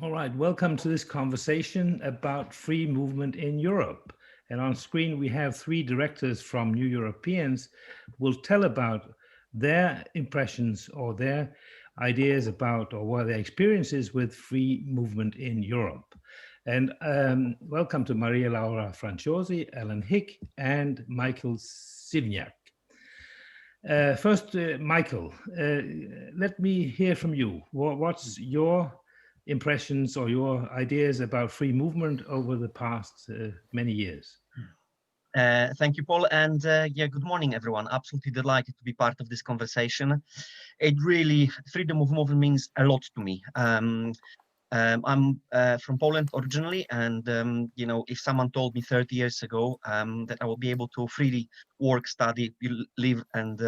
All right, welcome to this conversation about free movement in Europe. And on screen, we have three directors from New Europeans who will tell about their impressions or their ideas about or what their experiences with free movement in Europe. And welcome to Maria Laura Franciosi, Alan Hick, and Michael Siewniak. First, Michael, let me hear from you. What's your impressions or your ideas about free movement over the past many years? Thank you, Paul, and yeah, good morning, everyone. Absolutely delighted to be part of this conversation. It really, freedom of movement means a lot to me. I'm from Poland originally, and if someone told me 30 years ago that I will be able to freely work, study, live, and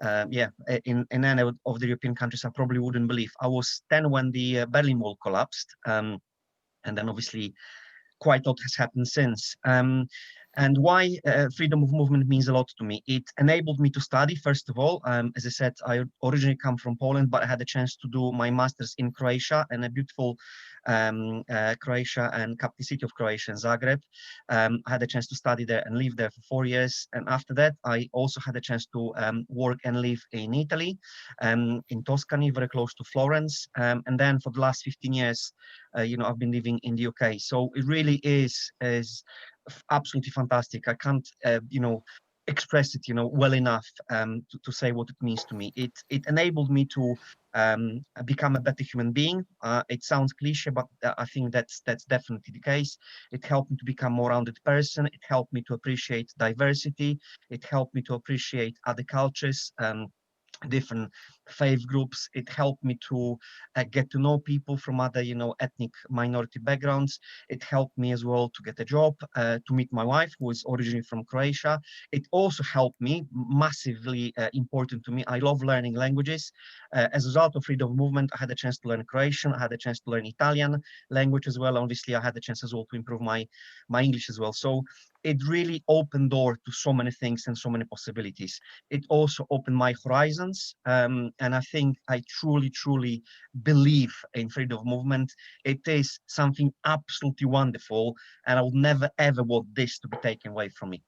in any of the European countries, I probably wouldn't believe. I was 10 when the Berlin Wall collapsed, and then obviously quite a lot has happened since. And why freedom of movement means a lot to me. It enabled me to study, first of all. As I said, I originally come from Poland, but I had a chance to do my master's in Croatia, in a beautiful Croatia and capital city of Croatia, in Zagreb. I had a chance to study there and live there for 4 years. And after that, I also had a chance to work and live in Italy, in Tuscany, very close to Florence. And then for the last 15 years, I've been living in the UK. So it really is absolutely fantastic. I can't, express it, well enough to say what it means to me. It enabled me to become a better human being. It sounds cliche, but I think that's definitely the case. It helped me to become a more rounded person. It helped me to appreciate diversity. It helped me to appreciate other cultures. Different faith groups. It helped me to get to know people from other, ethnic minority backgrounds. It helped me as well to get a job, to meet my wife, who is originally from Croatia. It also helped me, massively important to me. I love learning languages. As a result of freedom of movement, I had a chance to learn Croatian. I had a chance to learn Italian language as well. Obviously, I had a chance as well to improve my English as well. So it really opened door to so many things and so many possibilities. It also opened my horizons. And I think I truly, truly believe in freedom of movement. It is something absolutely wonderful. And I would never, ever want this to be taken away from me.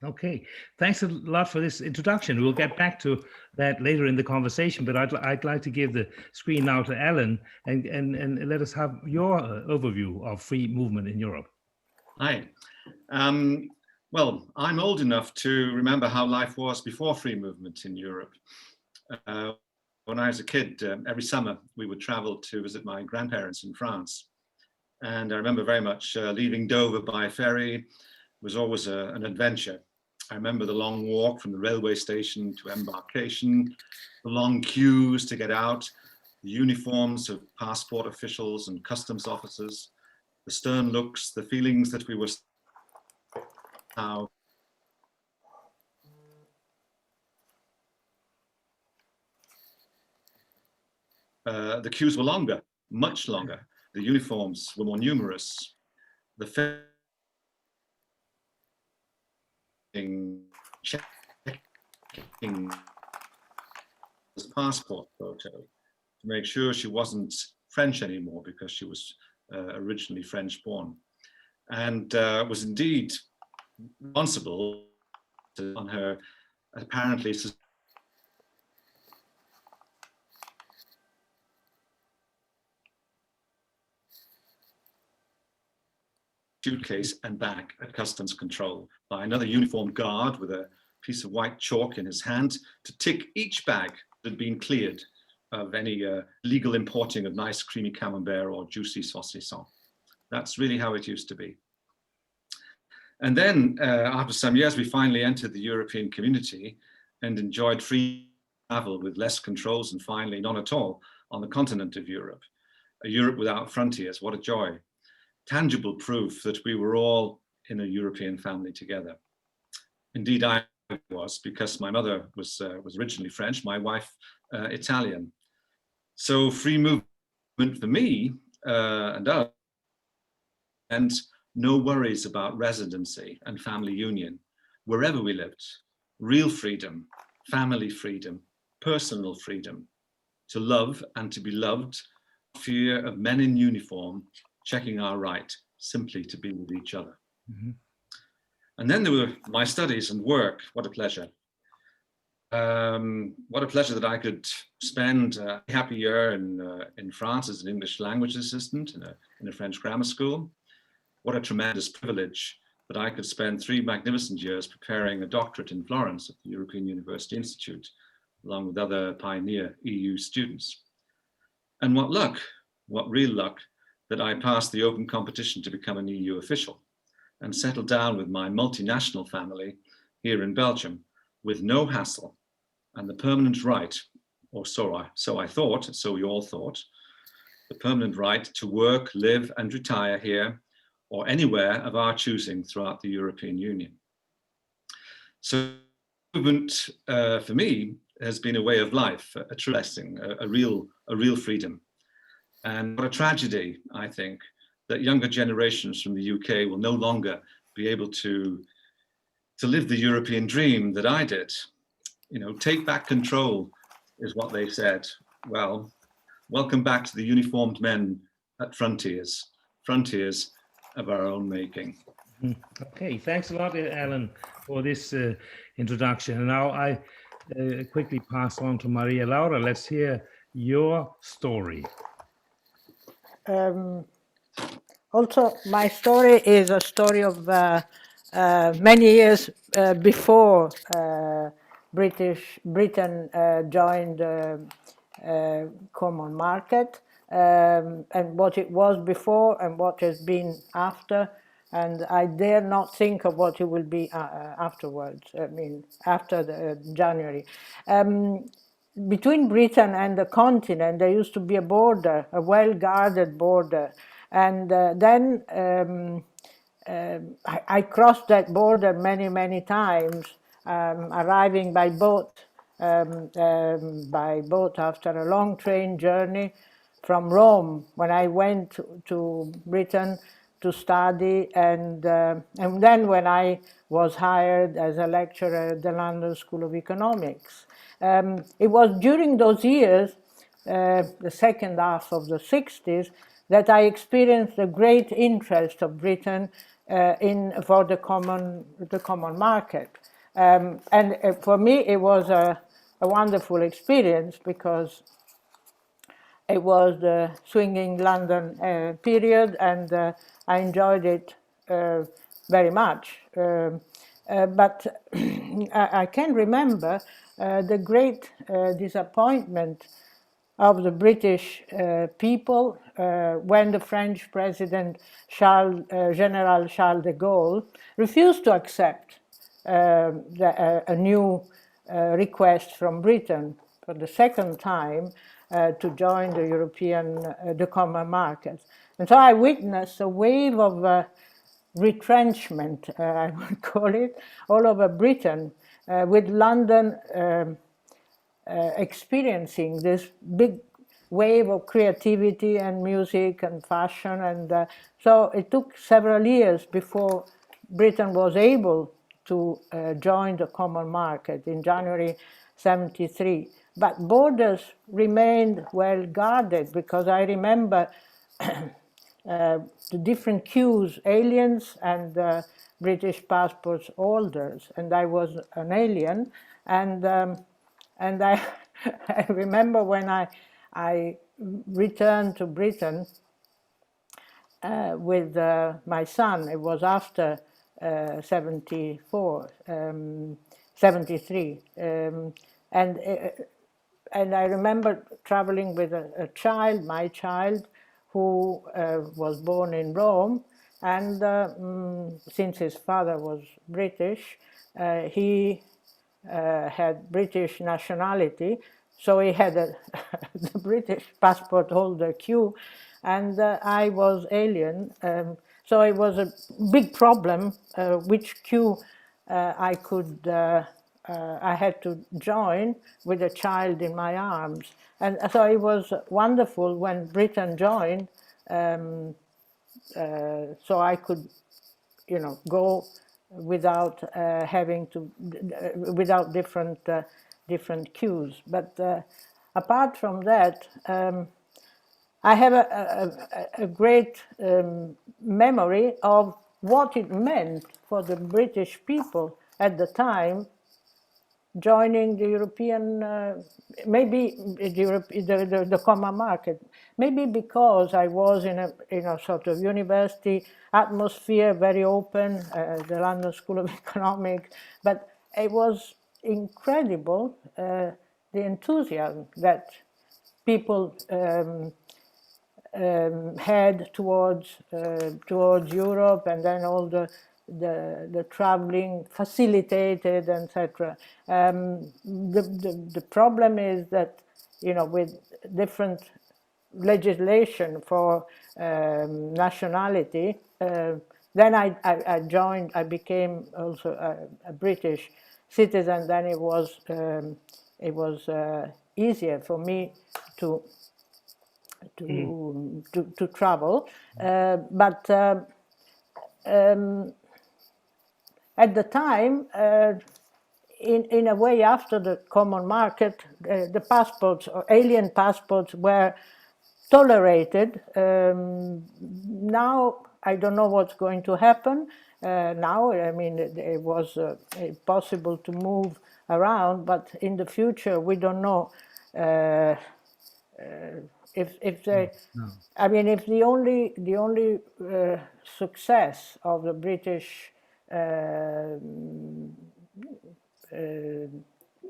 Okay, thanks a lot for this introduction. We'll get back to that later in the conversation, but I'd like to give the screen now to Alan and let us have your overview of free movement in Europe. Hi. Well, I'm old enough to remember how life was before free movement in Europe. When I was a kid, every summer we would travel to visit my grandparents in France. And I remember very much leaving Dover by ferry was always an adventure. I remember the long walk from the railway station to embarkation, the long queues to get out, the uniforms of passport officials and customs officers, the stern looks, the feelings that we were now the queues were longer, much longer. The uniforms were more numerous. The checking his passport photo to make sure she wasn't French anymore because she was originally French born, and was indeed responsible on her apparently suitcase and bag at customs control by another uniformed guard with a piece of white chalk in his hand to tick each bag that had been cleared of any legal importing of nice creamy camembert or juicy saucisson. That's really how it used to be. And then after some years, we finally entered the European community and enjoyed free travel with less controls and finally none at all on the continent of Europe. A Europe without frontiers, what a joy. Tangible proof that we were all in a European family together. Indeed, I was, because my mother was originally French, my wife Italian. So free movement for me and us, and no worries about residency and family union, wherever we lived. Real freedom, family freedom, personal freedom, to love and to be loved fear of men in uniform checking our right simply to be with each other. Mhm. And then there were my studies and work. What a pleasure. What a pleasure that I could spend a happy year in France as an English language assistant in a French grammar school. What a tremendous privilege that I could spend 3 magnificent years preparing a doctorate in Florence at the European University Institute, along with other pioneer EU students. And what luck, what real luck, that I passed the open competition to become an EU official and settled down with my multinational family here in Belgium with no hassle and the permanent right, or so I thought, so we all thought, the permanent right to work, live and retire here or anywhere of our choosing throughout the European Union. So movement for me has been a way of life, a true blessing, a real freedom. And what a tragedy, I think, that younger generations from the UK will no longer be able to live the European dream that I did. You know, take back control is what they said. Well, welcome back to the uniformed men at frontiers of our own making. Okay, thanks a lot, Alan, for this introduction. And now I quickly pass on to Maria Laura. Let's hear your story. Also, my story is a story of many years before Britain joined common market, and what it was before and what has been after, and I dare not think of what it will be afterwards. I mean, after January. Between Britain and the continent, there used to be a border, a well-guarded border, and then I crossed that border many times, arriving by boat after a long train journey from Rome when I went to Britain to study, and then when I was hired as a lecturer at the London School of Economics. It was during those years, the second half of the 60s, that I experienced a great interest of Britain for the common market. And for me, it was a wonderful experience because it was the swinging London period, and I enjoyed it very much. But I can remember the great disappointment of the British people when the French President General Charles de Gaulle refused to accept a new request from Britain for the second time to join the common market. And so I witnessed a wave of retrenchment, I would call it, all over Britain, with London experiencing this big wave of creativity and music and fashion. And so it took several years before Britain was able to join the common market in January 73. But borders remained well guarded, because I remember the different queues, aliens and British passport holders, and I was an alien, and I, I remember when I returned to Britain with my son. It was after 73, and I remember traveling with a child, my child, who was born in Rome, and since his father was British, he had British nationality, so he had the British passport holder queue, and I was alien. So it was a big problem which queue I had to join with a child in my arms. And so it was wonderful when Britain joined, so I could, go without having to, without different queues. But apart from that, I have a great memory of what it meant for the British people at the time joining the European, maybe the common market, maybe because I was in a sort of university atmosphere, very open, the London School of Economics, but it was incredible, the enthusiasm that people head towards Europe, and then all the traveling facilitated, etc. The problem is that, you know, with different legislation for nationality, then I joined. I became also a British citizen. Then it was easier for me to travel, but at the time, in a way, after the common market, the passports or alien passports were tolerated. Now I don't know what's going to happen. Now, I mean, it was possible to move around, but in the future we don't know. If they, No. I mean, if the only success of the British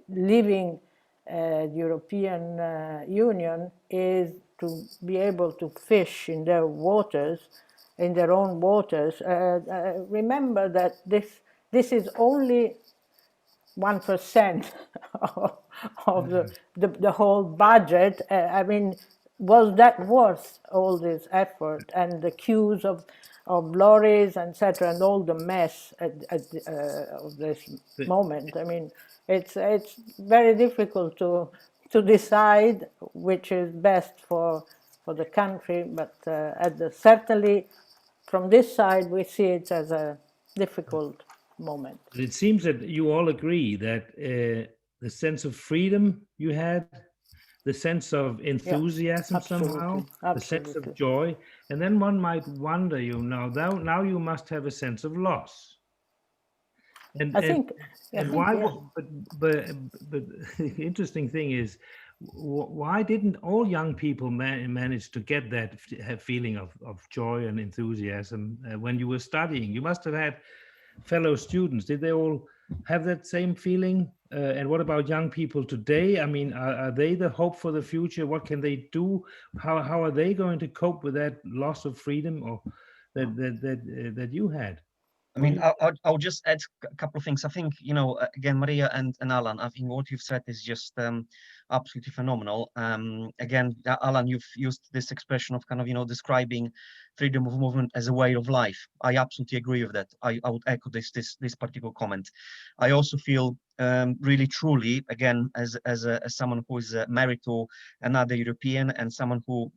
leaving the European Union is to be able to fish in their waters, in their own waters. Remember that this is only 1% of the whole budget. I mean, was that worth all this effort and the queues of lorries, etc., and all the mess of this moment? I mean, it's very difficult to decide which is best for the country, but certainly from this side we see it as a difficult moment. But it seems that you all agree that the sense of freedom you had, the sense of enthusiasm somehow, the sense of joy, and then one might wonder, now you must have a sense of loss. And I think why? yeah. But the interesting thing is, why didn't all young people manage to get that feeling of joy and enthusiasm when you were studying? You must have had fellow students. Did they all have that same feeling? And what about young people today? I mean, are they the hope for the future? What can they do? How are they going to cope with that loss of freedom or that you had? I mean, I'll just add a couple of things. I think, again, Maria and Alan, I think what you've said is just absolutely phenomenal. Again, Alan, you've used this expression of kind of, describing freedom of movement as a way of life. I absolutely agree with that. I would echo this particular comment. I also feel really truly, again, as someone who is married to another European and someone who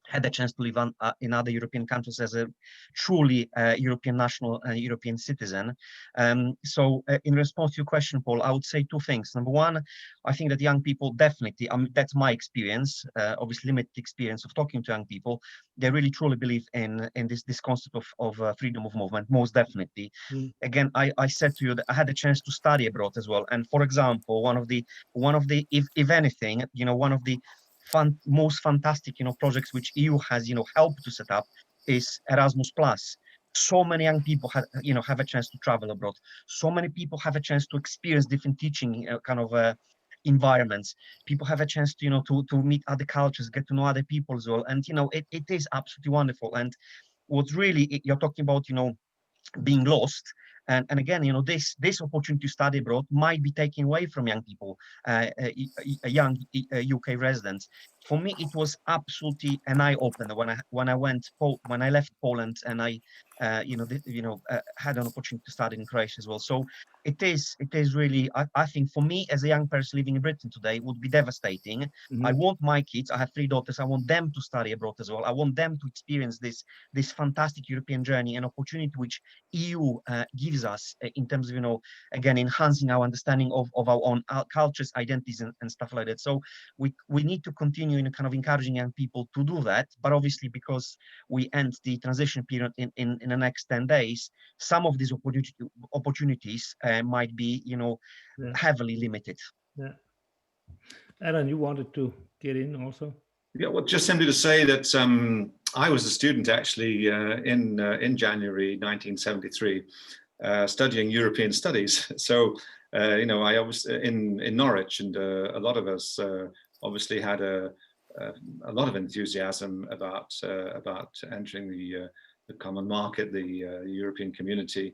had the chance to live in other European countries as a truly European national, European citizen. So in response to your question, Paul, I would say two things. Number one, I think that young people definitely, that's my experience, obviously limited experience of talking to young people, they really truly believe in this concept of freedom of movement, most definitely. Again, I said to you that I had a chance to study abroad as well. And for example, one of the, if anything, one of the most fantastic projects which EU has helped to set up is Erasmus Plus. So many young people have a chance to travel abroad. So many people have a chance to experience different teaching environments. People have a chance to to meet other cultures, get to know other people as well. And it is absolutely wonderful. And what's really, you're talking about being lost, and again, this opportunity to study abroad might be taken away from young people, young UK residents. For me, it was absolutely an eye opener when I left Poland, and I had an opportunity to study in Croatia as well. So it is really, I think for me as a young person living in Britain today, it would be devastating. I want my kids, I have 3 daughters, I want them to study abroad as well. I want them to experience this fantastic European journey and opportunity which EU gives us in terms of, again, enhancing our understanding of our own cultures, identities, and stuff like that. So we need to continue continue kind of encouraging young people to do that. But obviously, because we end the transition period in the next 10 days, some of these opportunities might be, heavily limited. Yeah. Alan, you wanted to get in also? Yeah, well, just simply to say that I was a student actually in January 1973, studying European studies. So, I was in Norwich, and a lot of us obviously had a lot of enthusiasm about entering the common market, the European community.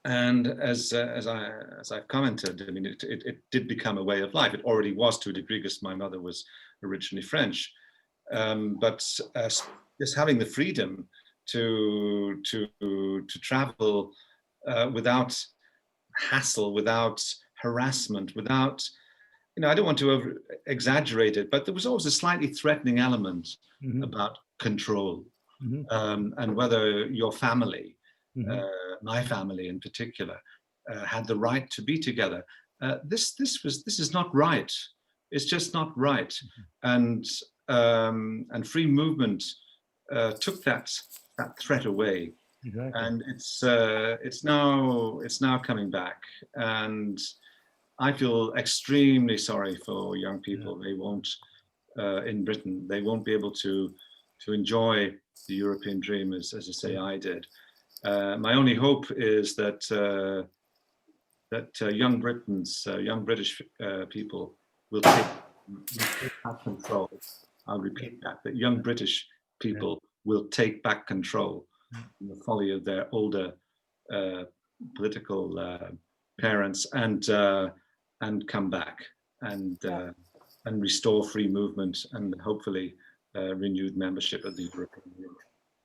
And as I've commented, I mean, it did become a way of life. It already was to a degree, because my mother was originally French. But just having the freedom to travel without hassle, without harassment, without, I don't want to over exaggerate it, but there was always a slightly threatening element about control, and whether your family, my family in particular, had the right to be together. This is not right. It's just not right. And free movement took that threat away. Exactly. And it's now coming back. And I feel extremely sorry for young people. They won't in Britain. They won't be able to enjoy the European dream as I say I did. My only hope is that young British people will take back control. I'll repeat that young British people will take back control in the folly of their older political parents, and come back and restore free movement and hopefully renewed membership of the European Union.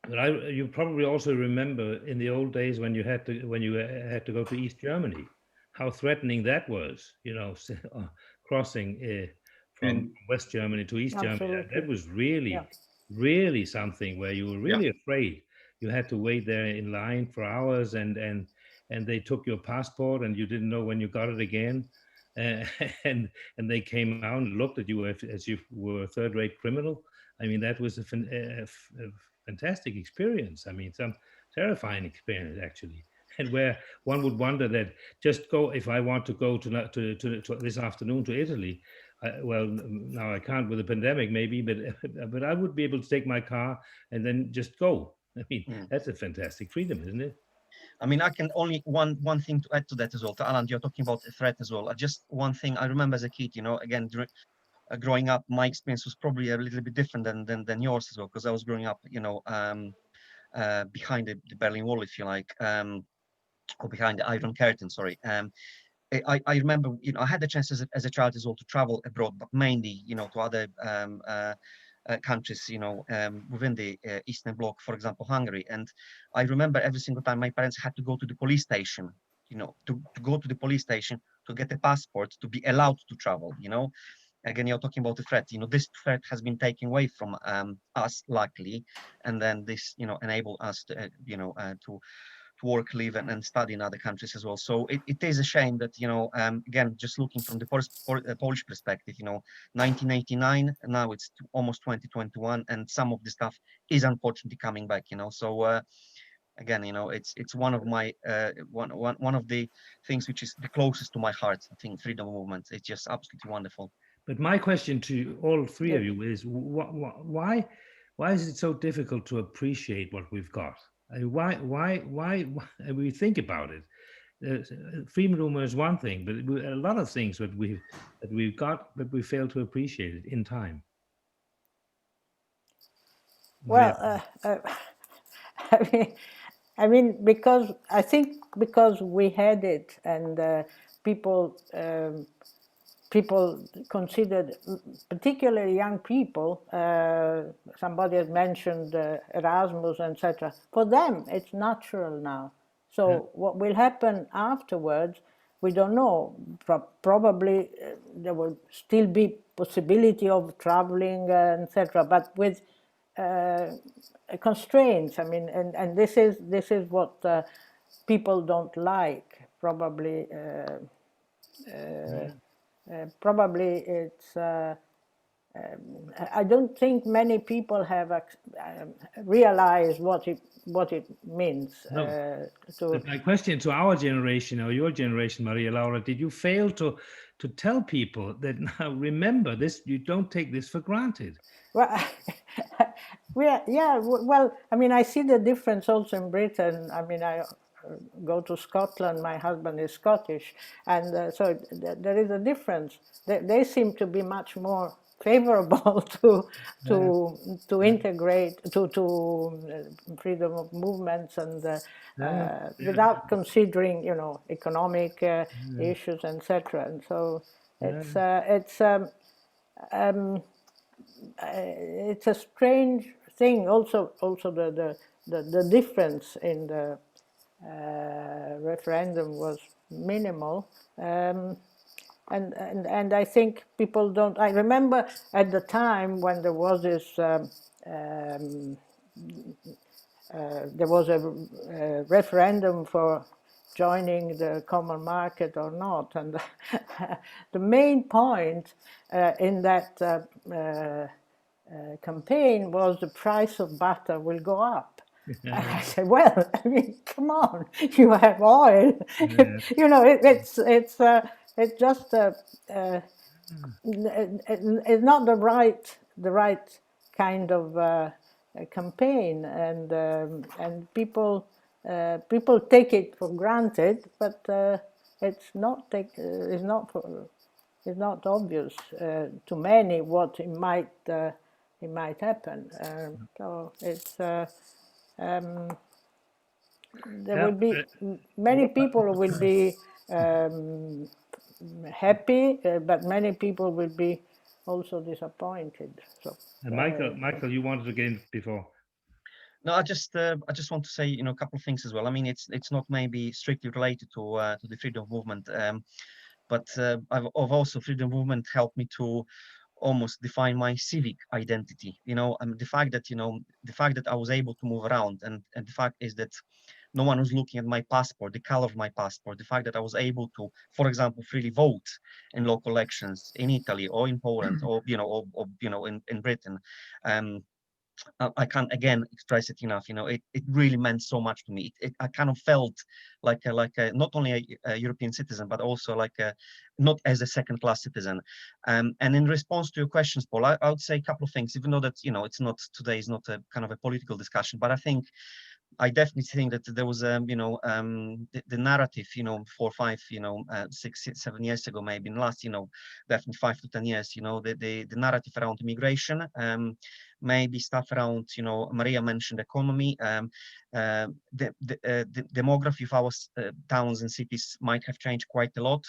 But you probably also remember in the old days when you had to go to East Germany, how threatening that was. Crossing from West Germany to East Germany. That was really something where you were really afraid. You had to wait there in line for hours, and they took your passport, and you didn't know when you got it again. And they came out and looked at you as you were a third-rate criminal. I mean, that was a fantastic experience. I mean, some terrifying experience actually, and where one would wonder that just go, if I want to go to this afternoon to Italy, well, now I can't with the pandemic maybe, but I would be able to take my car and then just go. I mean, that's a fantastic freedom, isn't it? I mean, I can only one thing to add to that as well. To Alan, you're talking about a threat as well. Just one thing I remember as a kid, again, growing up, my experience was probably a little bit different than yours as well, because I was growing up, behind the Berlin Wall, if you like, or behind the Iron Curtain. Sorry. I remember, I had the chance as a child as well to travel abroad, but mainly, to other countries, within the Eastern Bloc, for example, Hungary. And I remember every single time my parents had to go to the police station, to go to the police station to get a passport to be allowed to travel. Again, you're talking about the threat. This threat has been taken away from us, luckily, and then this, enable us to, to work, live, and study in other countries as well. So it is a shame that, again, just looking from the Polish perspective, 1989, and now it's almost 2021, and some of the stuff is unfortunately coming back. So again, it's one of my one of the things which is the closest to my heart. I think freedom movement. It's just absolutely wonderful. But my question to all three of you is, why is it so difficult to appreciate what we've got? I mean, why we think about it? Freedom is one thing, but a lot of things that we've got, but we fail to appreciate it in time. Well, I mean, because I think because we had it, and people considered, particularly young people, somebody has mentioned Erasmus, etc. For them, it's natural now. So what will happen afterwards, we don't know. Probably there will still be possibility of traveling, etc. But with constraints. I mean, and this is what people don't like. Probably. Probably it's I don't think many people have realized what it means. No. To But my question to our generation or your generation, Maria Laura, did you fail to tell people that now remember this? You don't take this for granted. well, well, I mean, I see the difference also in Britain. I mean, I go to Scotland. My husband is Scottish, and so there is a difference. They seem to be much more favorable to integrate to freedom of movements and without considering, you know, economic issues, etc. And so it's a strange thing. Also the difference in the referendum was minimal. And I think people don't. I remember at the time when there was this, there was a referendum for joining the common market or not, and the main point in that campaign was the price of butter will go up. And I said, well, I mean, come on, you have oil. You know, it's just it's not the right kind of campaign, and people take it for granted, but it's not obvious to many what it might happen. So it's there will be many people will be happy, but many people will be also disappointed. So, Michael, you wanted to get in before. No, I just want to say, you know, a couple of things as well. I mean, it's not maybe strictly related to the freedom movement, but I've also freedom movement helped me to almost define my civic identity. You know, the fact that I was able to move around, and the fact is that no one was looking at my passport, the color of my passport, the fact that I was able to, for example, freely vote in local elections in Italy or in Poland or in Britain. I can't again express it enough. You know, it really meant so much to me. I kind of felt like not only a European citizen, but also not as a second-class citizen. And in response to your questions, Paul, I would say a couple of things. Even though that, you know, today is not a kind of a political discussion, but I definitely think that there was the narrative, you know, 4, 5, 6, 7 years ago, maybe in the last, definitely 5 to 10 years, you know, the narrative around immigration, maybe stuff around, you know, Maria mentioned economy, the demography of our towns and cities might have changed quite a lot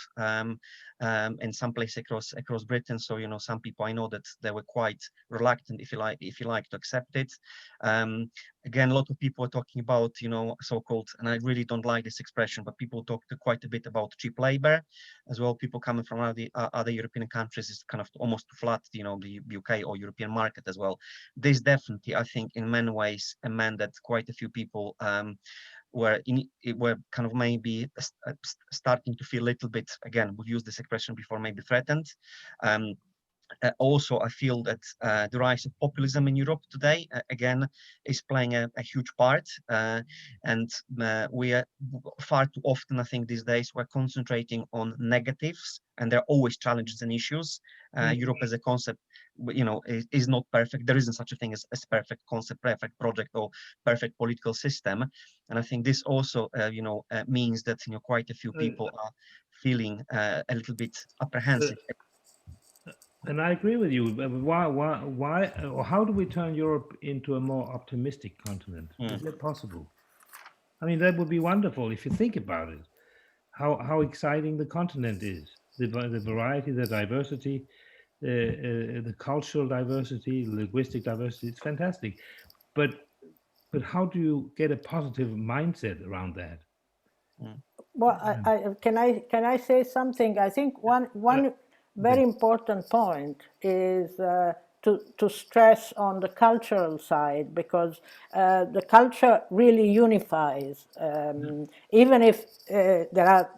in some places across Britain. So, you know, some people I know that they were quite reluctant, if you like, to accept it. Again, a lot of people are talking about, you know, so-called, and I really don't like this expression, but people talk quite a bit about cheap labor as well. People coming from other European countries is kind of almost to flood, you know, the UK or European market as well. This definitely, I think, in many ways, meant that quite a few people were kind of maybe starting to feel a little bit, again, we've used this expression before, maybe threatened. Also, I feel that the rise of populism in Europe today, again, is playing a huge part. And we are far too often, I think, these days, we're concentrating on negatives, and there are always challenges and issues. Europe as a concept, you know, is not perfect. There isn't such a thing as perfect concept, perfect project, or perfect political system. And I think this also, means that, you know, quite a few people are feeling a little bit apprehensive. And I agree with you. Why, or how do we turn Europe into a more optimistic continent? Is that possible? I mean, that would be wonderful if you think about it. How exciting the continent is, the variety, the diversity, the cultural diversity, linguistic diversity. It's fantastic. But how do you get a positive mindset around that? Well, can I say something? I think one very important point is to stress on the cultural side, because the culture really unifies, even if there are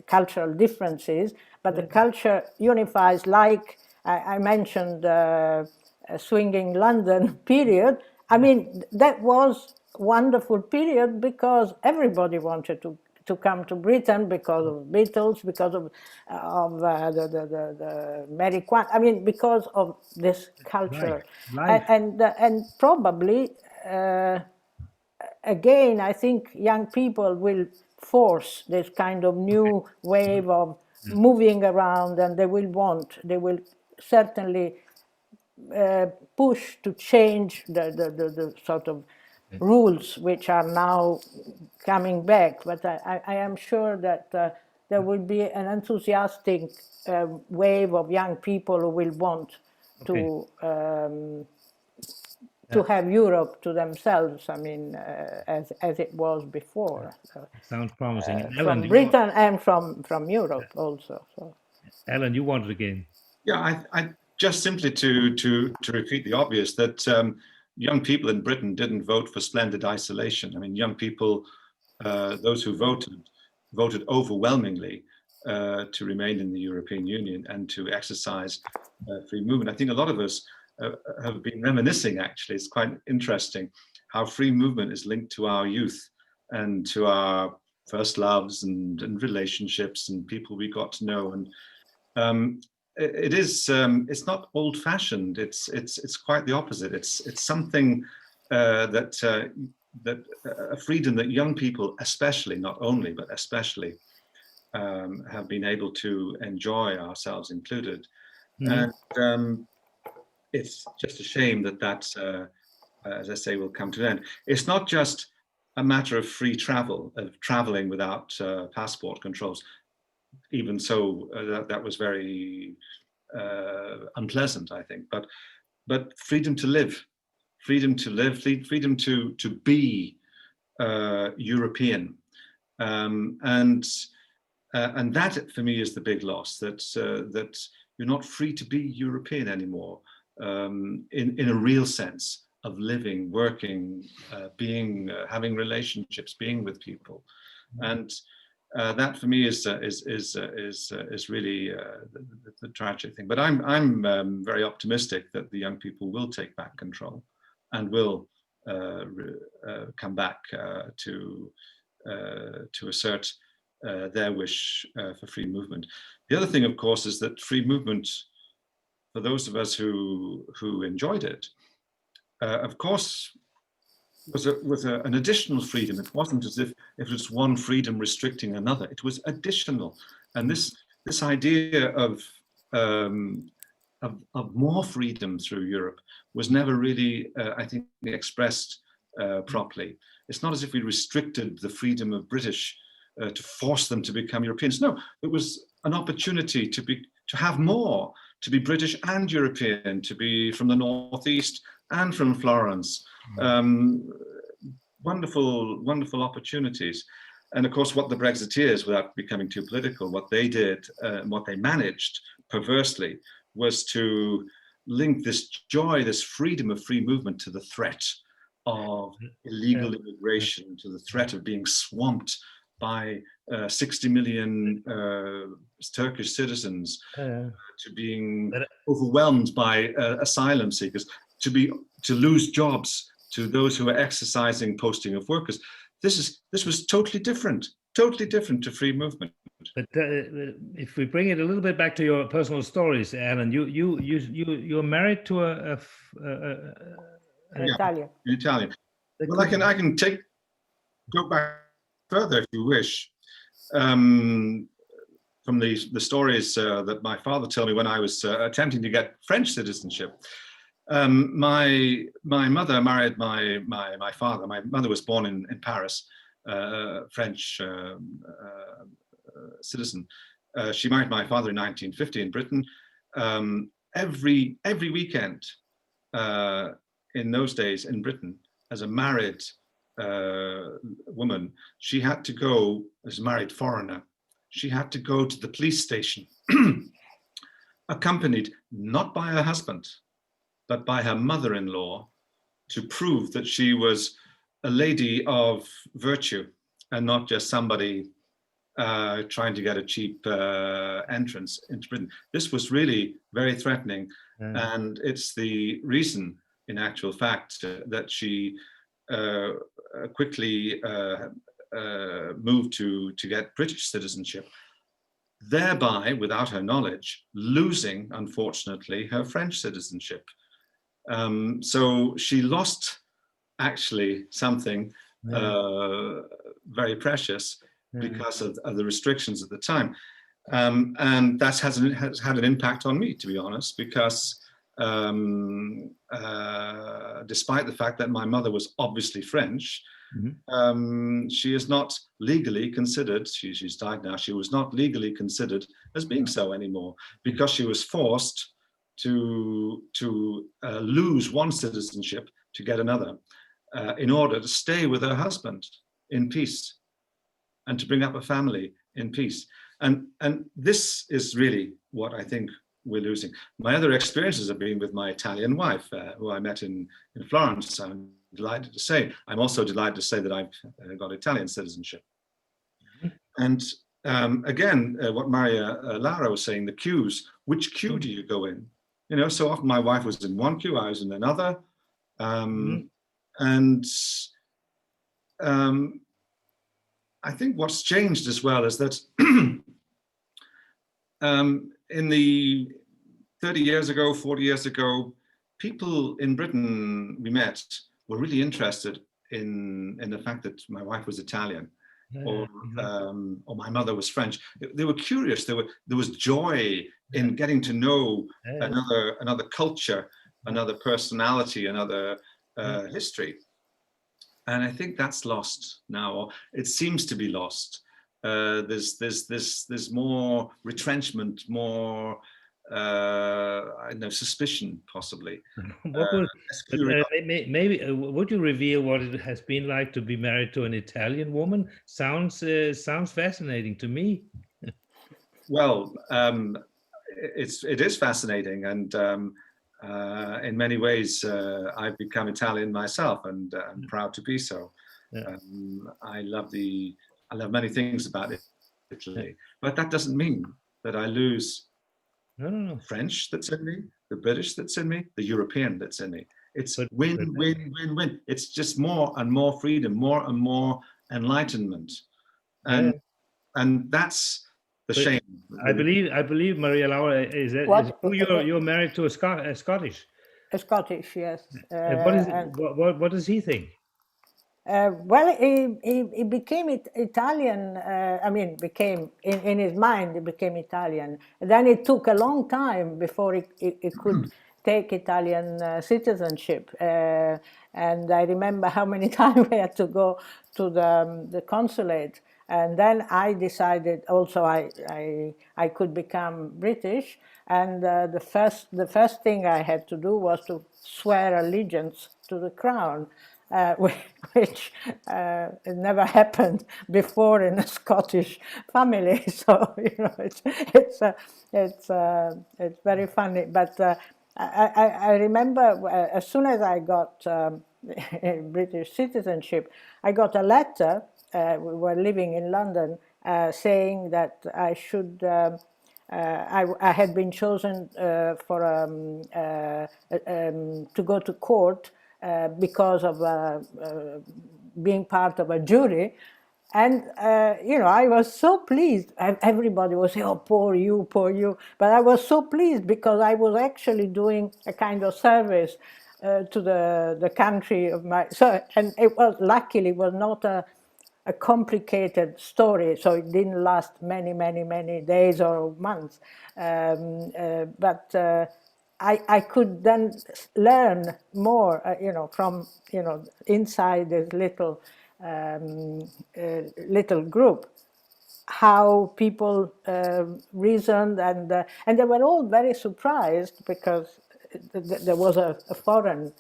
cultural differences, but the culture unifies, like I mentioned swinging London period. I mean, that was wonderful period because everybody wanted to come to Britain because of Beatles, because of the marijuana. I mean, because of this culture, Right. and probably again, I think young people will force this kind of new wave of moving around, and they will certainly push to change the sort of rules which are now coming back. But I am sure that there will be an enthusiastic wave of young people who will want to have Europe to themselves. I mean, as it was before. Sounds promising. And From Ellen, Britain and from Europe also. So. Ellen, you wanted again. Yeah, I just simply to repeat the obvious that young people in Britain didn't vote for splendid isolation. I mean, young people, those who voted overwhelmingly to remain in the European Union and to exercise free movement. I think a lot of us have been reminiscing, actually. It's quite interesting how free movement is linked to our youth and to our first loves and relationships and people we got to know. And it's not old-fashioned. It's quite the opposite. It's something that a freedom that young people, especially, not only but especially, have been able to enjoy, ourselves included. And it's just a shame that as I say, will come to an end. It's not just a matter of free travel, of traveling without passport controls. Even so, that was very unpleasant, I think. But freedom to live, freedom to be European, and that for me is the big loss. That you're not free to be European anymore, in a real sense of living, working, being, having relationships, being with people, and. That for me is really the tragic thing. But I'm very optimistic that the young people will take back control and will come back to assert their wish for free movement. The other thing, of course, is that free movement, for those of us who enjoyed it, of course, was an additional freedom. It wasn't as if it was one freedom restricting another. It was additional, and this idea of more freedom through Europe was never really, I think, expressed properly. It's not as if we restricted the freedom of British to force them to become Europeans. No, it was an opportunity to have more, to be British and European, to be from the Northeast and from Florence. Wonderful opportunities. And of course, what the Brexiteers, without becoming too political, what they did, what they managed perversely, was to link this joy, this freedom of free movement, to the threat of illegal immigration, to the threat of being swamped by 60 million Turkish citizens, to being overwhelmed by asylum seekers, to lose jobs to those who are exercising posting of workers. This was totally different to free movement. But if we bring it a little bit back to your personal stories, Alan, you're married to an Italian. Italian. Well, I can go back further if you wish. From the stories that my father told me when I was attempting to get French citizenship. My mother married my father. My mother was born in Paris, French citizen. She married my father in 1950 in Britain. Every weekend in those days in Britain, as a married woman, she had to go, as a married foreigner, she had to go to the police station, accompanied not by her husband, but by her mother-in-law, to prove that she was a lady of virtue and not just somebody trying to get a cheap entrance into Britain. This was really very threatening, and it's the reason, in actual fact, that she quickly moved to get British citizenship, thereby, without her knowledge, losing, unfortunately, her French citizenship. So she lost actually something very precious because of the restrictions at the time. And that has had an impact on me, to be honest, because despite the fact that my mother was obviously French, she is not legally considered, she's died now, she was not legally considered as being so anymore, because she was forced to lose one citizenship to get another in order to stay with her husband in peace and to bring up a family in peace. And this is really what I think we're losing. My other experiences have been with my Italian wife, who I met in Florence. I'm delighted to say. I'm also delighted to say that I've got Italian citizenship. And again, what Maria Lara was saying, the queues, which queue do you go in? You know, so often my wife was in one queue, I was in another. And I think what's changed as well is that in the 30 years ago, 40 years ago, people in Britain we met were really interested in the fact that my wife was Italian, or my mother was French. They were curious. There was joy in getting to know another culture, another personality, another history. And I think that's lost now, or it seems to be lost. There's more retrenchment, more I know, suspicion, possibly. Maybe would you reveal what it has been like to be married to an Italian woman? Sounds fascinating to me. Well, it is fascinating, and in many ways, I've become Italian myself, and I'm proud to be so. I love many things about Italy, but that doesn't mean that I lose French that's in me, the British that's in me, the European that's in me. It's win, win, win, win. It's just more and more freedom, more and more enlightenment, and that's the shame. I believe Maria Laura is you're married to a Scottish. A Scottish, yes. What does he think? Well, he became Italian. I mean, became in his mind. He became Italian. Then it took a long time before he could take Italian citizenship. And I remember how many times we had to go to the consulate. And then I decided also I could become British. And the first thing I had to do was to swear allegiance to the crown. Which never happened before in a Scottish family, so you know it's very funny. But I remember as soon as I got British citizenship, I got a letter. We were living in London, saying that I should. I had been chosen to go to court. Because of being part of a jury. And, you know, I was so pleased. Everybody was saying, oh, poor you, poor you. But I was so pleased because I was actually doing a kind of service to the country of my... So, and it was, luckily, was not a complicated story, so it didn't last many days or months. But I could then learn more, you know, from, you know, inside this little group, how people reasoned, and they were all very surprised because there was a foreign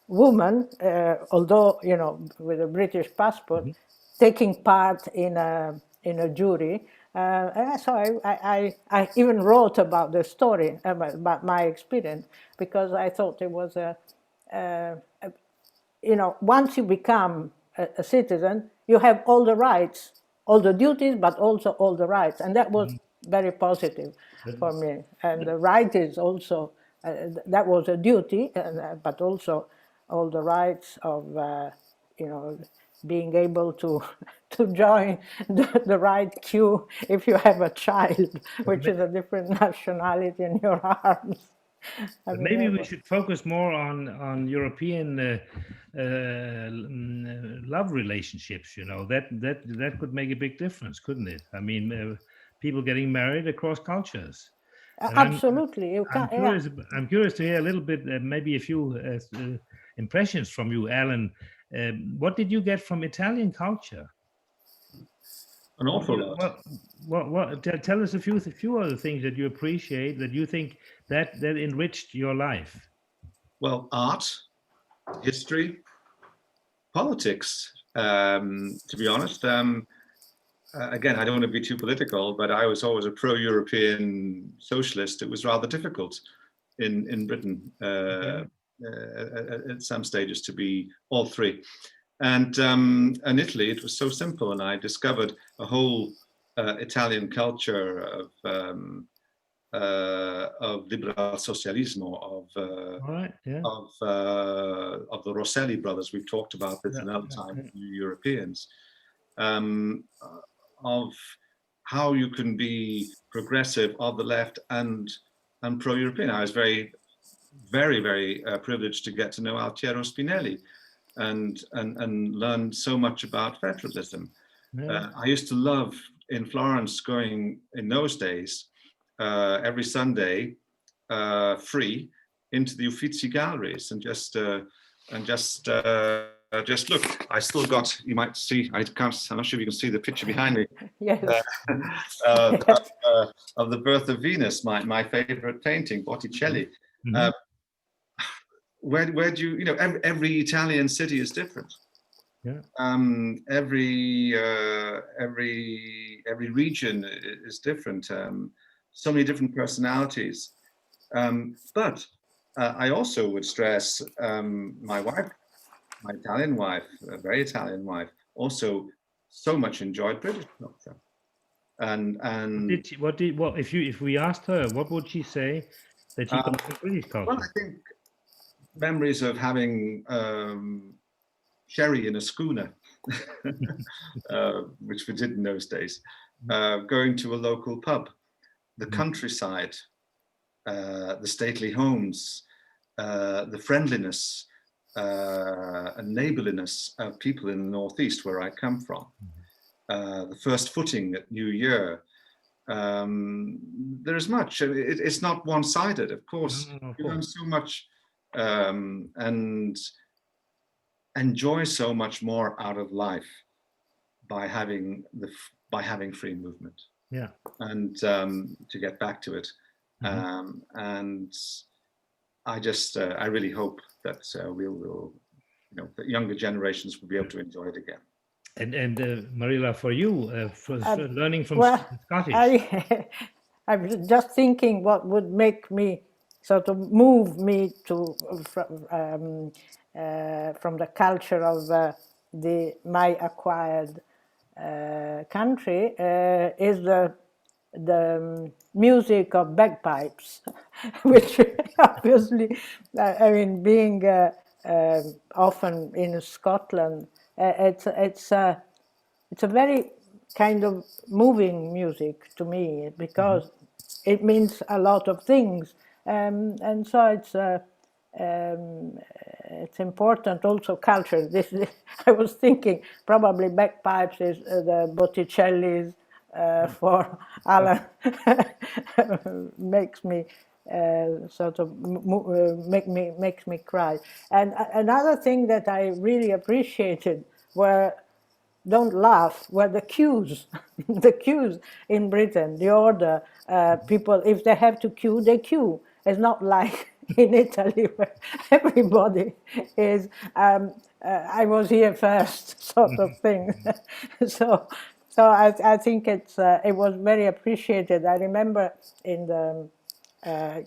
woman, although, you know, with a British passport, taking part in a jury. And so I even wrote about the story, about my experience, because I thought it was you know, once you become a citizen, you have all the rights all the duties, but also all the rights, and that was very positive for me. And the right is also that was a duty, but also all the rights of being able to to join the right queue if you have a child, which is a different nationality in your arms. I mean, Maybe it we was- should focus more on European love relationships. That could make a big difference, couldn't it? I mean, people getting married across cultures. And absolutely, you I'm can. Yeah. curious. I'm curious to hear a little bit, maybe a few impressions from you, Alan. What did you get from Italian culture? An awful lot. Tell us a few other things that you appreciate, that you think that enriched your life. Well, art, history, politics. To be honest, again, I don't want to be too political, but I was always a pro-European socialist. It was rather difficult in Britain at some stages to be all three. And Italy, it was so simple, and I discovered a whole Italian culture of liberal socialismo, All right, yeah. of the Rosselli brothers. We've talked about this another time, you Europeans, of how you can be progressive of the left and pro-European. I was very, very privileged to get to know Altiero Spinelli and learn so much about federalism. Yeah. I used to love in Florence going in those days every Sunday free into the Uffizi galleries and just look. I still got. You might see. I'm not sure if you can see the picture behind me. Yes. Of the Birth of Venus, my favorite painting, Botticelli. Mhm. Where do you every Italian city is different. Yeah. Every region is different. So many different personalities. But I also would stress my wife, my Italian wife, a very Italian wife, also so much enjoyed British culture. And If we asked her, what would she say that she comes from British well, culture? I think memories of having sherry in a schooner, which we did in those days, going to a local pub, the countryside, the stately homes, the friendliness and neighborliness of people in the Northeast where I come from, the first footing at New Year. There is much. It's not one-sided, of course. No, of You learn course. so much and enjoy so much more out of life by having free movement. Yeah. And to get back to it, and I really hope that we will, that younger generations will be able to enjoy it again. And Marilla, for you, for learning from Well, Scottish. I'm just thinking what would make me sort of move me to from the culture of my acquired country is the music of bagpipes, which obviously, I mean, being often in Scotland, it's a very kind of moving music to me because it means a lot of things, and so it's important also culture. I was thinking probably bagpipes is the Botticelli's for Alan makes me sort of makes me cry. And another thing that I really appreciated were, don't laugh, were the queues, the queues in Britain, the order. People, if they have to queue, they queue. It's not like in Italy where everybody is, I was here first sort of thing. So I think it was very appreciated. I remember in the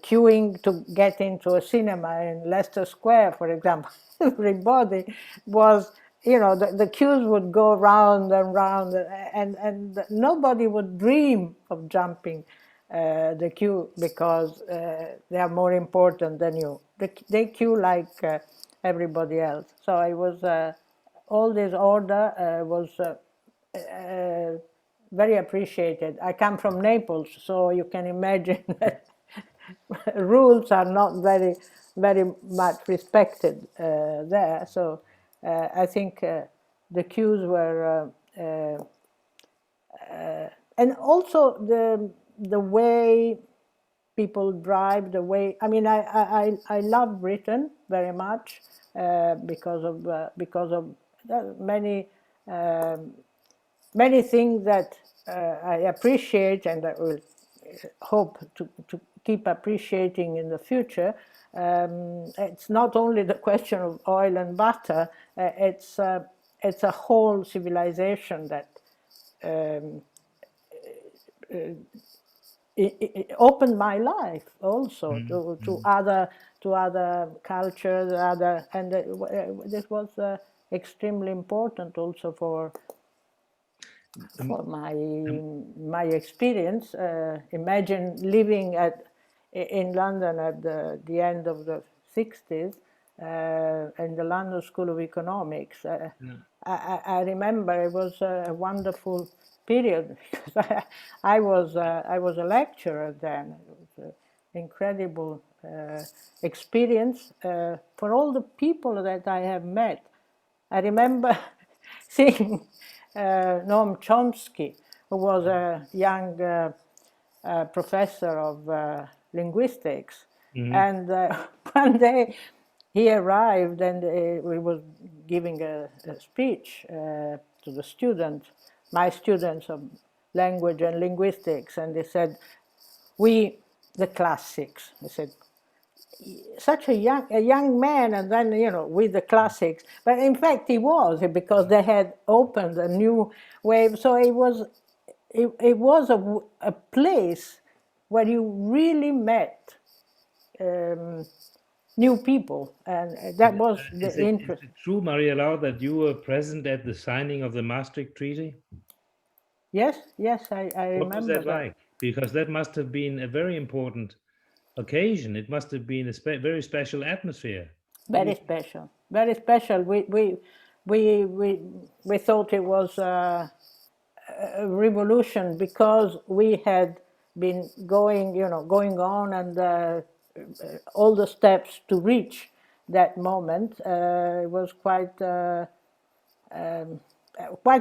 queuing to get into a cinema in Leicester Square, for example, everybody was you know, the queues would go round and round, and nobody would dream of jumping the queue because they are more important than you. They queue like everybody else. So it was all this order was very appreciated. I come from Naples, so you can imagine that rules are not very much respected there. So I think the queues were, and also the way people drive, the way, I mean, I love Britain very much because of many many things that I appreciate and I will hope to keep appreciating in the future. It's not only the question of oil and butter, it's a whole civilization that it opened my life also to other cultures, and this was extremely important also for my experience. Imagine living in London at the end of the 60s in the London School of Economics. I remember it was a wonderful period because I was a lecturer then. It was an incredible experience for all the people that I have met. I remember seeing Noam Chomsky, who was a young professor of linguistics. And one day he arrived and he was giving a speech to the students, my students of language and linguistics, and they said, "We, the classics," he said, such a young man, and then, you know, with the classics. But in fact he was, because they had opened a new wave. So it was a place where you really met new people, and that was the interest. Is it true, Maria-Laura, that you were present at the signing of the Maastricht Treaty? Yes, I remember. What was that like? Because that must have been a very important occasion. It must have been a very special atmosphere. Very special, very special. We thought it was a revolution because we had been going on, and all the steps to reach that moment. It was quite a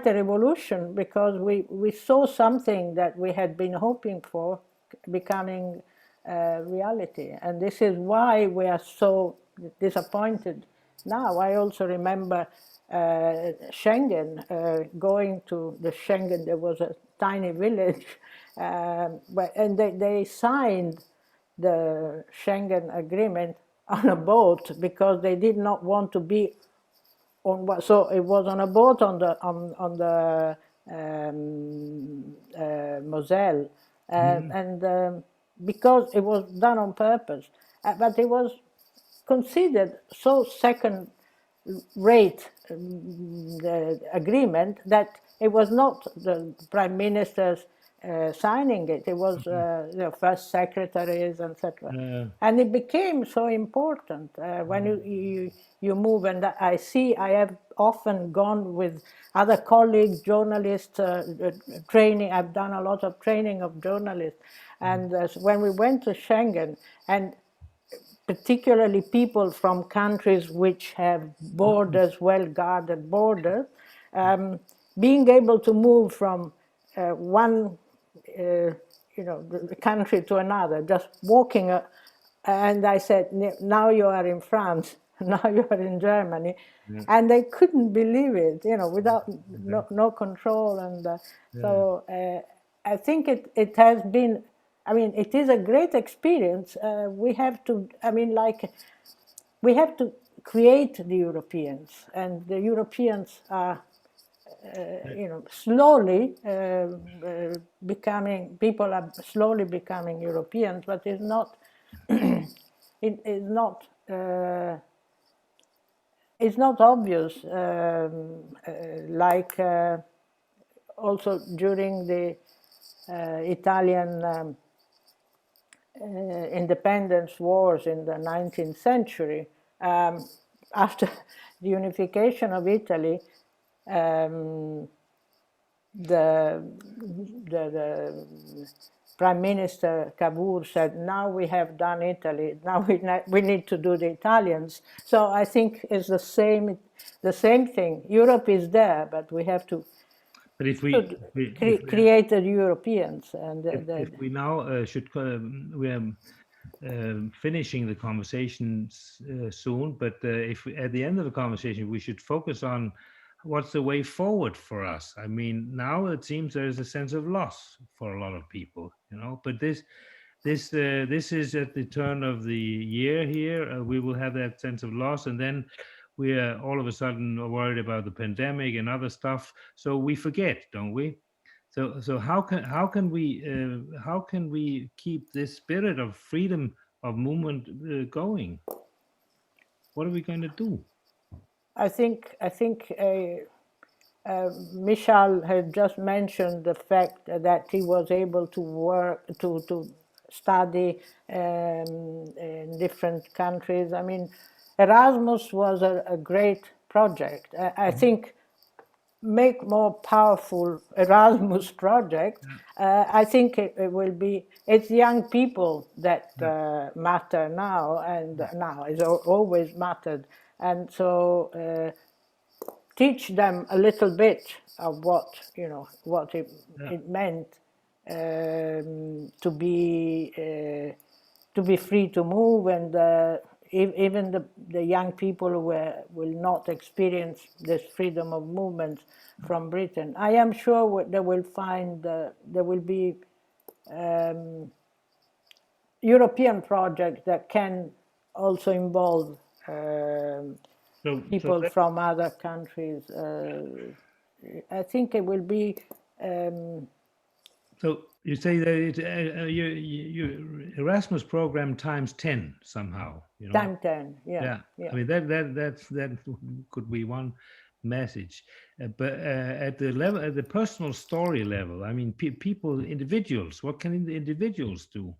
revolution because we saw something that we had been hoping for becoming reality, and this is why we are so disappointed now. I also remember Schengen, going to the Schengen. There was a tiny village, and they signed the Schengen agreement on a boat because they did not want to be on. So it was on a boat on the Moselle, and because it was done on purpose, but it was considered so second-rate agreement that it was not the prime ministers signing it. It was the first secretaries, etc. And it became so important when you move. And I have often gone with other colleagues, journalists, training. I've done a lot of training of journalists, and when we went to Schengen, and particularly people from countries which have borders, well-guarded borders, being able to move from one country to another, just walking. And I said, now you are in France, now you are in Germany. And they couldn't believe it, without no control. And so I think it has been, it is a great experience. We have to, we have to create the Europeans, and the Europeans are, slowly becoming, people are slowly becoming Europeans, but it's not, it is not, it's not obvious, like also during the Italian independence wars in the 19th century. After the unification of Italy, the Prime Minister Cavour said, now we have done Italy, now we need to do the Italians. So I think it's the same thing. Europe is there, but we have to But if we create the Europeans. And if we now should we are finishing the conversations soon, but if at the end of the conversation we should focus on what's the way forward for us. I mean, now it seems there is a sense of loss for a lot of people, you know. But this is at the turn of the year here. We will have that sense of loss, and then we are all of a sudden worried about the pandemic and other stuff. So we forget, don't we? So how can we keep this spirit of freedom of movement going? What are we going to do? I think Michal had just mentioned the fact that he was able to work to study in different countries. I mean, Erasmus was a great project. I think make more powerful Erasmus project. I think it will be. It's young people that matter now, and now it's always mattered, and so. Teach them a little bit of what it meant to be free to move, and even the young people who will not experience this freedom of movement from Britain. I am sure they will find there will be European projects that can also involve people from other countries. I think it will be. So you say that your Erasmus program times 10 somehow, you know? Time 10, yeah. I mean that could be one message, but at the personal story level, I mean, individuals. What can the individuals do?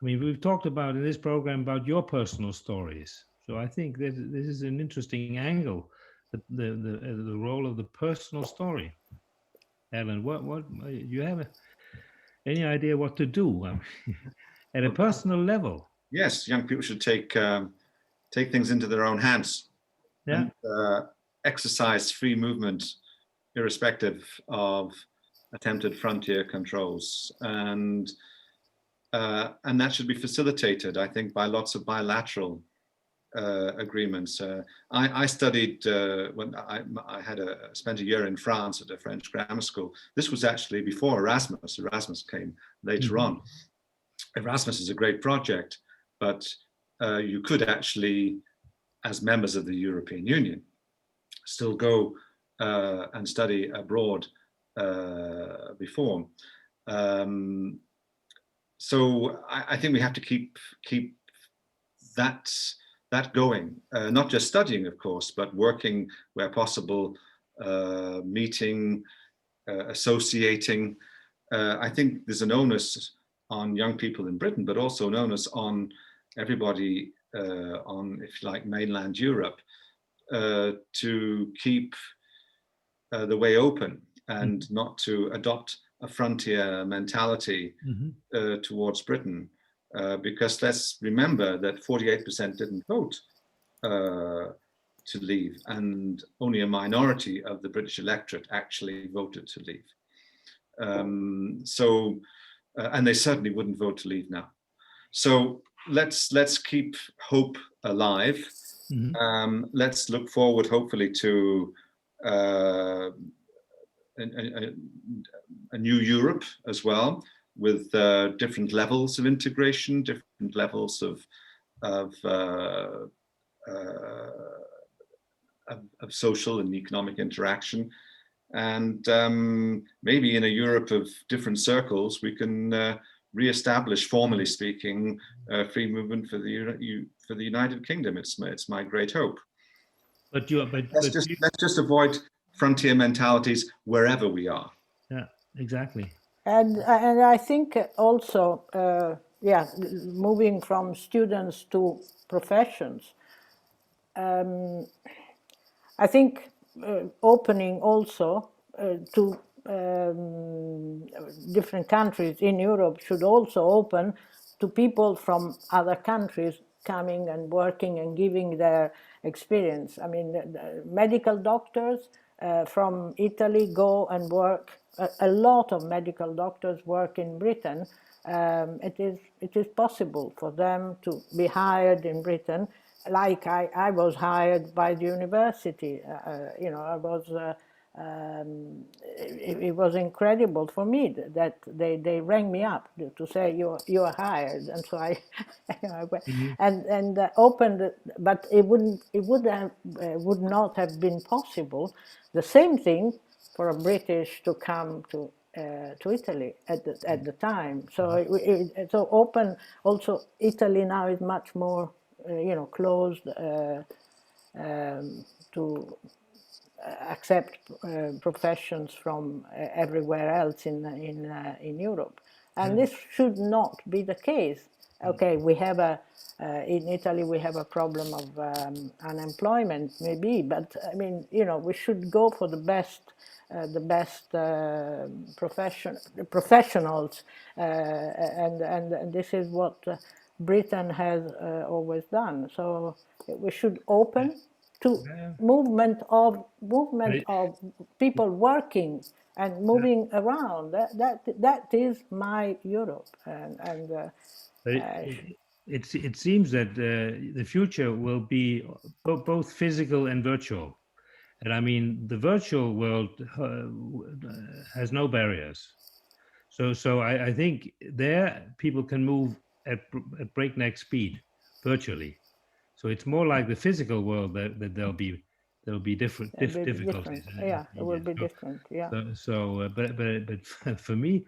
I mean, we've talked about in this program about your personal stories. So I think that this is an interesting angle, the role of the personal story. Ellen, what you have any idea what to do at a personal level? Yes, young people should take things into their own hands, and exercise free movement, irrespective of attempted frontier controls, and that should be facilitated, I think, by lots of bilateral agreements. I studied when I spent a year in France at a French grammar school. This was actually before Erasmus. Erasmus came later on. Erasmus is a great project, but you could actually, as members of the European Union, still go and study abroad before. So I think we have to keep that going, not just studying, of course, but working where possible, meeting, associating. I think there's an onus on young people in Britain, but also an onus on everybody on, if you like, mainland Europe, to keep the way open and not to adopt a frontier mentality towards Britain. Because let's remember that 48% didn't vote to leave, and only a minority of the British electorate actually voted to leave. And they certainly wouldn't vote to leave now. So let's keep hope alive. Let's look forward, hopefully, to a new Europe as well, with different levels of integration, different levels of social and economic interaction, and maybe in a Europe of different circles, we can re-establish, formally speaking, free movement for the United Kingdom. It's my great hope. But you, Let's just avoid frontier mentalities wherever we are. yeah, exactly. And I think also, yeah, moving from students to professions, I think opening also to different countries in Europe should also open to people from other countries coming and working and giving their experience. I mean, the medical doctors from Italy go and work. A lot of medical doctors work in Britain. It is possible for them to be hired in Britain, like I was hired by the university. You know, I was. It was incredible for me that they rang me up to say you're hired, and so I, you know, and opened, but it would not have been possible. The same thing for a British to come to Italy at the time. So so open. Also, Italy now is much more you know, closed to accept professions from everywhere else in Europe, and this should not be the case. Okay, we have in Italy we have a problem of unemployment, maybe, but I mean, you know, we should go for the best professionals, and this is what Britain has always done. So we should open to movement of people working and moving around. That is my Europe, and it seems that the future will be both physical and virtual. And I mean, the virtual world has no barriers. So I think there people can move at breakneck speed virtually. So it's more like the physical world that there'll be difficulties. Yeah, it will be different. Yeah. But for me,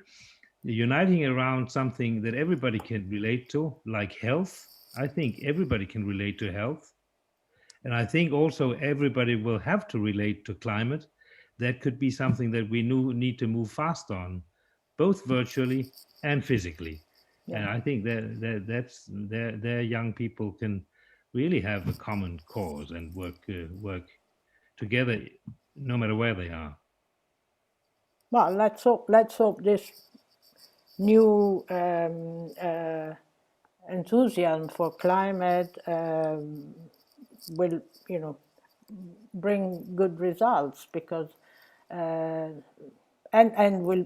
uniting around something that everybody can relate to, like health, I think everybody can relate to health. And I think also everybody will have to relate to climate. That could be something that we need to move fast on, both virtually and physically. And I think that's their young people can really have a common cause and work together, no matter where they are. Well, let's hope this new enthusiasm for climate will, you know, bring good results, because and will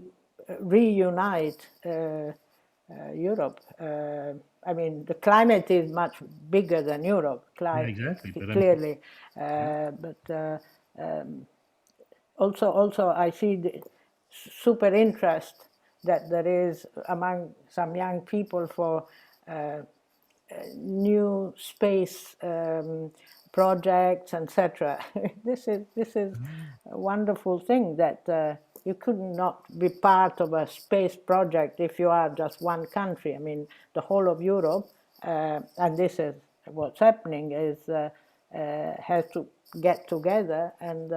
reunite Europe. I mean, the climate is much bigger than Europe, Exactly, clearly. But also, I see the super interest that there is among some young people for new space projects, etc. This is a wonderful thing, that you could not be part of a space project if you are just one country. I mean, the whole of Europe, and this is what's happening, is has to get together and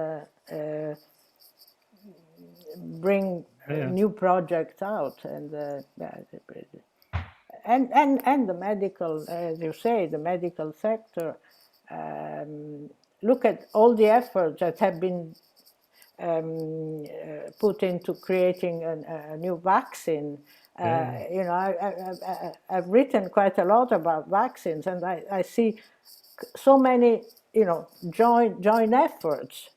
bring new projects out, and the medical, as you say, the medical sector. Look at all the efforts that have been put into creating a new vaccine. You know, I've written quite a lot about vaccines, and I see so many, you know, joint efforts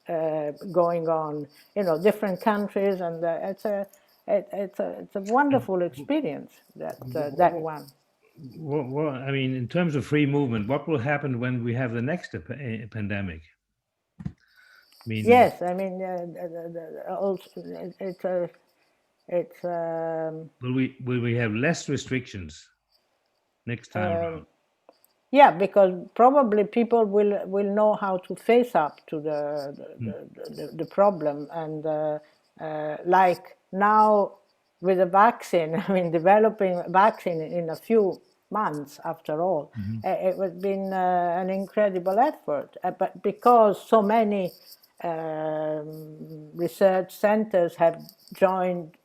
going on. You know, different countries, and it's a wonderful experience, that one. Well, I mean, in terms of free movement, what will happen when we have the next pandemic? I mean, yes, I mean, also it's will we have less restrictions next time around? yeah, because probably people will know how to face up to the problem, and like now with the vaccine, I mean, developing a vaccine in a few months after all. It has been an incredible effort, but because so many research centers have joined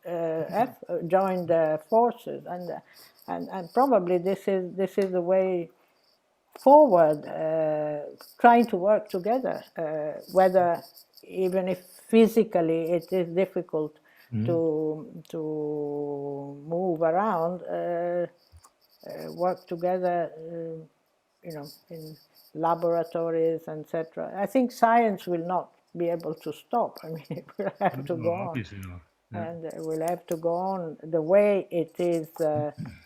forces, and probably this is the way forward, trying to work together, whether even if physically it is difficult to move around, work together, in laboratories, etc. I think science will not be able to stop. I mean, it will have to go on. Obviously not. Yeah. And it will have to go on the way it is.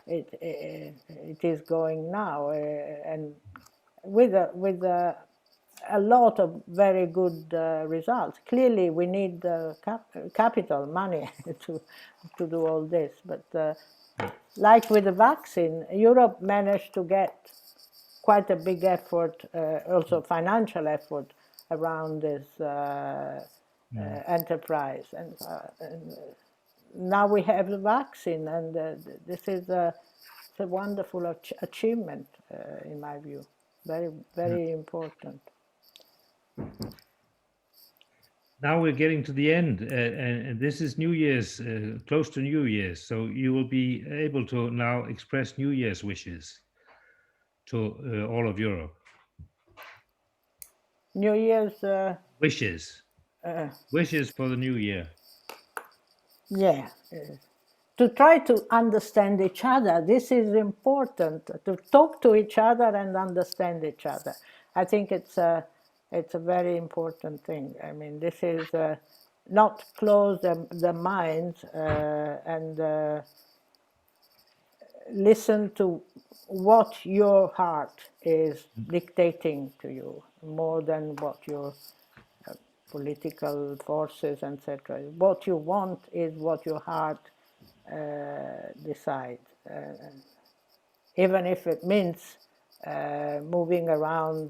It is going now, and with a lot of very good results. Clearly, we need capital, money to do all this. But like with the vaccine, Europe managed to get quite a big effort, also financial effort, around this enterprise. And now we have the vaccine, and this is a wonderful achievement, in my view. Very, very important. Now we're getting to the end, and this is New Year's, close to New Year's. So you will be able to now express New Year's wishes to all of Europe. New Year's Wishes. Wishes for the new year. Yeah. To try to understand each other. This is important, to talk to each other and understand each other. I think it's a very important thing. I mean, this is not close the minds and listen to what your heart is dictating to you, more than what your political forces, etc. What you want is what your heart decides. Even if it means moving around,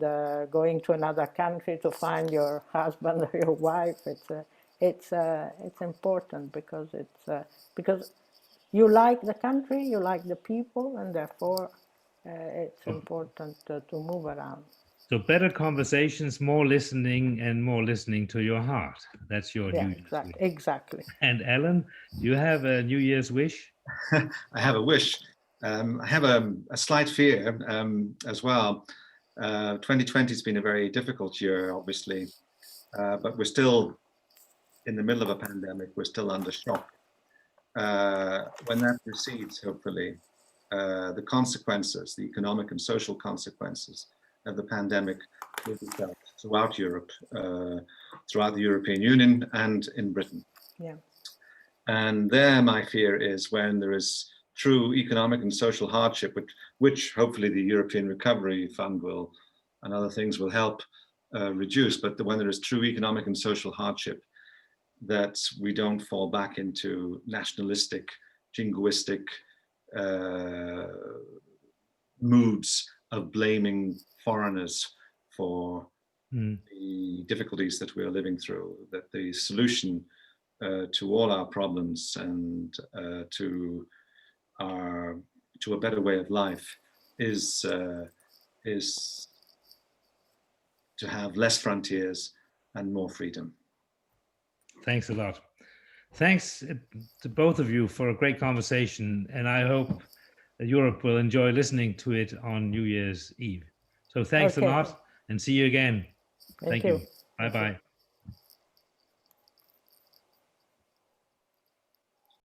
going to another country to find your husband or your wife, it's important because because you like the country, you like the people, and therefore it's important to move around. So better conversations, more listening, and more listening to your heart. That's your New Year's wish. Exactly. And Ellen, do you have a New Year's wish? I have a wish. I have a slight fear as well. 2020 has been a very difficult year, obviously, but we're still in the middle of a pandemic. We're still under shock. When that recedes, hopefully, the consequences, the economic and social consequences of the pandemic will be felt throughout Europe, throughout the European Union and in Britain. Yeah. And there my fear is when there is true economic and social hardship, which hopefully the European Recovery Fund will and other things will help reduce, but when there is true economic and social hardship, that we don't fall back into nationalistic, jingoistic moods of blaming foreigners for the difficulties that we are living through, that the solution to all our problems and to a better way of life is to have less frontiers and more freedom. Thanks a lot. Thanks to both of you for a great conversation, and I hope that Europe will enjoy listening to it on New Year's Eve. So thanks a lot, and see you again. Thank you. Bye-bye.